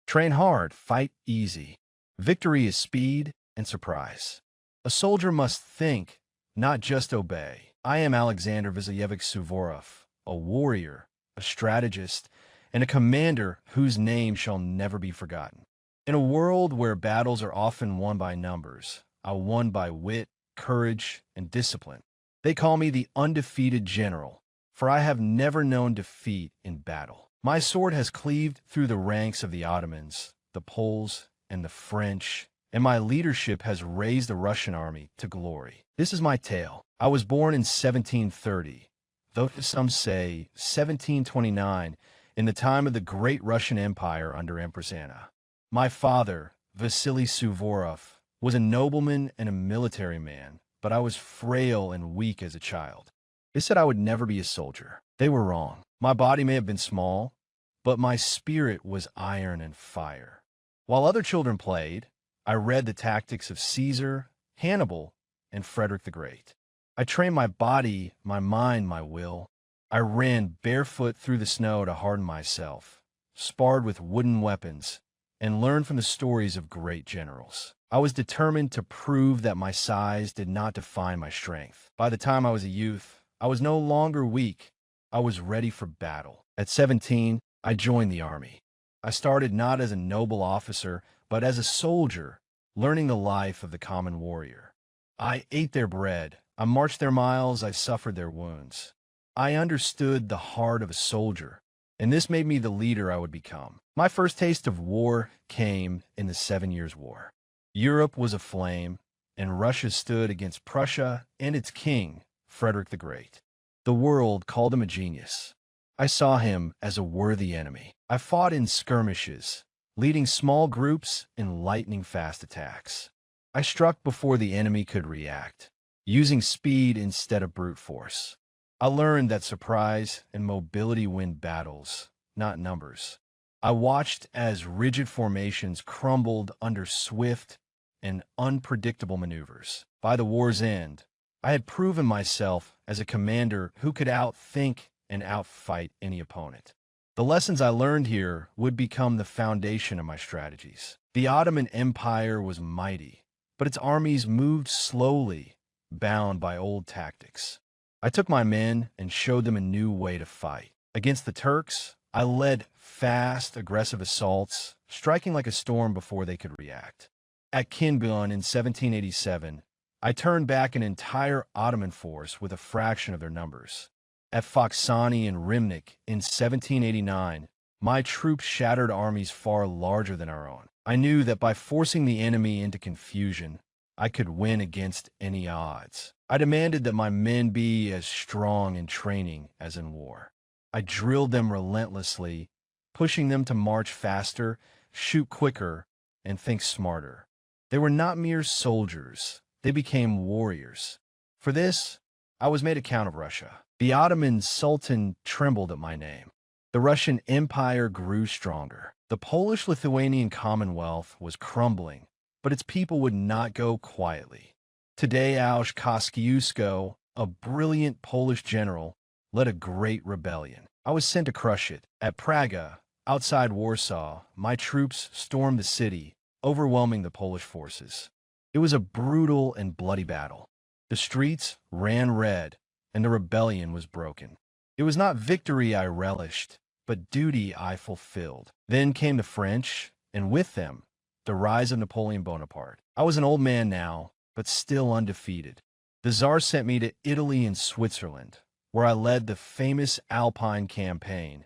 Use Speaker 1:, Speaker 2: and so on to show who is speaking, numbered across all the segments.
Speaker 1: Train hard, fight easy. Victory is speed and surprise. A soldier must think, not just obey. I am Alexander Vasilyevich Suvorov, a warrior, a strategist, and a commander whose name shall never be forgotten. In a world where battles are often won by numbers, I won by wit, courage, and discipline. They call me the undefeated general, for I have never known defeat in battle. My sword has cleaved through the ranks of the Ottomans, the Poles, and the French, and my leadership has raised the Russian army to glory. This is my tale. I was born in 1730, though some say 1729, in the time of the great Russian Empire under Empress Anna. My father, Vasily Suvorov, was a nobleman and a military man, but I was frail and weak as a child. They said I would never be a soldier. They were wrong. My body may have been small, but my spirit was iron and fire. While other children played, I read the tactics of Caesar, Hannibal, and Frederick the Great. I trained my body, my mind, my will. I ran barefoot through the snow to harden myself, sparred with wooden weapons, and learned from the stories of great generals. I was determined to prove that my size did not define my strength. By the time I was a youth, I was no longer weak. I was ready for battle. At 17, I joined the army. I started not as a noble officer, but as a soldier, learning the life of the common warrior. I ate their bread. I marched their miles. I suffered their wounds. I understood the heart of a soldier, and this made me the leader I would become. My first taste of war came in the 7 Years' War. Europe was aflame, and Russia stood against Prussia and its king, Frederick the Great. The world called him a genius. I saw him as a worthy enemy. I fought in skirmishes, leading small groups in lightning-fast attacks. I struck before the enemy could react, using speed instead of brute force. I learned that surprise and mobility win battles, not numbers. I watched as rigid formations crumbled under swift and unpredictable maneuvers. By the war's end, I had proven myself as a commander who could outthink and outfight any opponent. The lessons I learned here would become the foundation of my strategies. The Ottoman Empire was mighty, but its armies moved slowly, bound by old tactics. I took my men and showed them a new way to fight. Against the Turks, I led fast, aggressive assaults, striking like a storm before they could react. At Kinbun in 1787, I turned back an entire Ottoman force with a fraction of their numbers. At Foksani and Rimnik in 1789, my troops shattered armies far larger than our own. I knew that by forcing the enemy into confusion, I could win against any odds. I demanded that my men be as strong in training as in war. I drilled them relentlessly, pushing them to march faster, shoot quicker, and think smarter. They were not mere soldiers. They became warriors. For this, I was made a Count of Russia. The Ottoman Sultan trembled at my name. The Russian Empire grew stronger. The Polish-Lithuanian Commonwealth was crumbling, but its people would not go quietly. Tadeusz Kosciuszko, a brilliant Polish general, led a great rebellion. I was sent to crush it. At Praga, outside Warsaw, my troops stormed the city, overwhelming the Polish forces. It was a brutal and bloody battle. The streets ran red, and the rebellion was broken. It was not victory I relished, but duty I fulfilled. Then came the French, and with them, the rise of Napoleon Bonaparte. I was an old man now, but still undefeated. The Tsar sent me to Italy and Switzerland, where I led the famous Alpine campaign,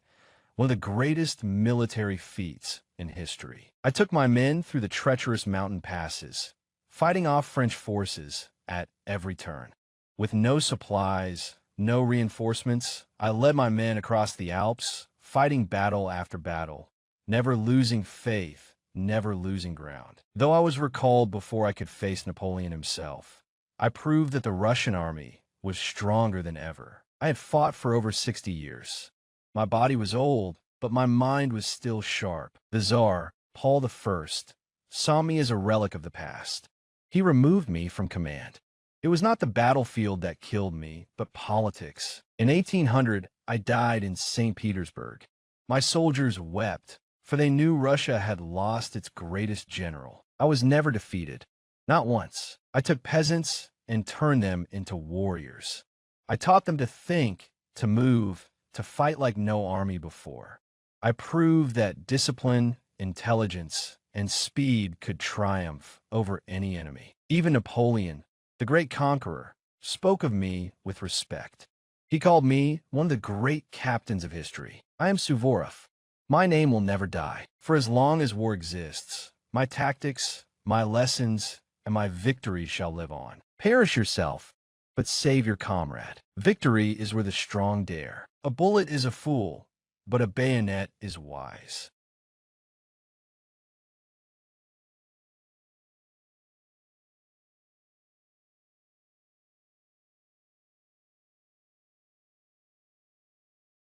Speaker 1: one of the greatest military feats in history. I took my men through the treacherous mountain passes, fighting off French forces at every turn. With no supplies, no reinforcements, I led my men across the Alps, fighting battle after battle, never losing faith, never losing ground. Though I was recalled before I could face Napoleon himself, I proved that the Russian army was stronger than ever. I had fought for over 60 years. My body was old, but my mind was still sharp. The Tsar, Paul I, saw me as a relic of the past. He removed me from command. It was not the battlefield that killed me, but politics. In 1800, I died in St. Petersburg. My soldiers wept, for they knew Russia had lost its greatest general. I was never defeated. Not once. I took peasants and turned them into warriors. I taught them to think, to move, to fight like no army before. I proved that discipline, intelligence, and speed could triumph over any enemy. Even Napoleon, the great conqueror, spoke of me with respect. He called me one of the great captains of history. I am Suvorov. My name will never die. For as long as war exists, my tactics, my lessons, and my victories shall live on. Perish yourself, but save your comrade. Victory is where the strong dare. A bullet is a fool, but a bayonet is wise.